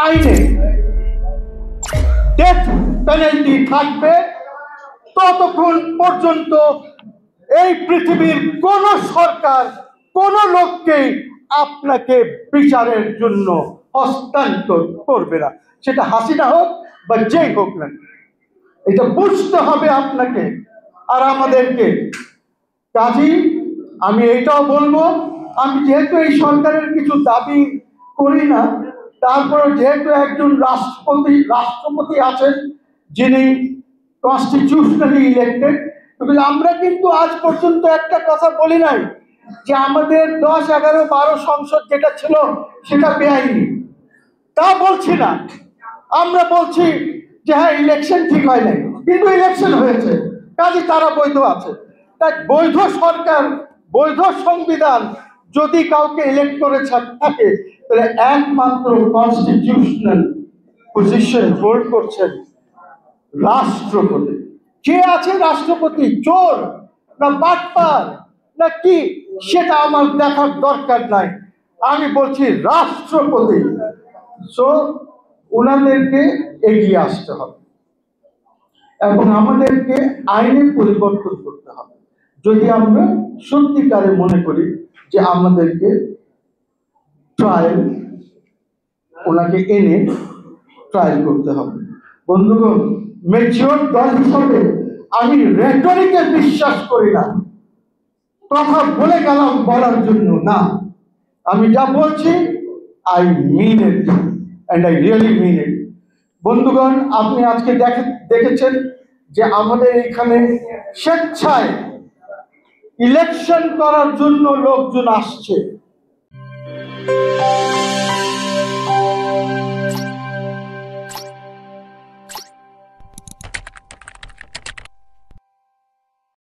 আইনে death penalty থাকবে, ততক্ষণ পর্যন্ত এই পৃথিবীর কোন সরকার কোন লোককেই আপনাকে বিচারের জন্য হস্তান্তর করবে না, সেটা হাসিনা হোক বা যেই হোক না। এটা বুঝতে হবে আপনাকে আর আমাদেরকে। কাজী আমি এইটাও বলবো, আমি যেহেতু এই সরকারের কিছু দাবি করি না, তারপরে যেহেতু একজন রাষ্ট্রপতি আছেন যিনি কনস্টিটিউশনালি ইলেক্টেড, আমরা কিন্তু আজ পর্যন্ত একটা কথা বলি নাই যে আমাদের 10, 11, 12 সংসদ যেটা ছিল সেটা বেআইনি, তা বলছি না। আমরা বলছি যে হ্যাঁ ইলেকশন ঠিক হয় নাই, কিন্তু ইলেকশন হয়েছে, কাজে তারা বৈধ আছে। তাই বৈধ সরকার, বৈধ সংবিধান যদি কাউকে ইলেক্ট করে থাকে, তাহলে একমাত্র কনস্টিটিউশনাল পজিশন হোল্ড করছেন রাষ্ট্রপতি। কে আছে রাষ্ট্রপতি, চোর না বাটপার না কি, সেটা আমার দেখার দরকার নাই, আমি বলছি রাষ্ট্রপতি। সো ওনাদেরকে এগিয়ে আসতে হবে এবং আমাদেরকে আইনের পরিবর্তন করতে হবে যদি আমরা সত্যিকারে মনে করি যে আমাদেরকে ট্রায়াল, ওনাকে এনে ট্রায়াল করতে হবে। বন্ধুগণ, ম্যাচিওর দল হিসাবে আমি রেটরিকে বিশ্বাস করি না, কথা বলে গেলাম বলার জন্য না। আমি যা বলছি I mean it and I really mean it. বন্ধুগণ, আপনি আজকে দেখেছেন যে আমাদের এখানে স্বেচ্ছায় ইলেকশন করার জন্য লোকজন আসছে।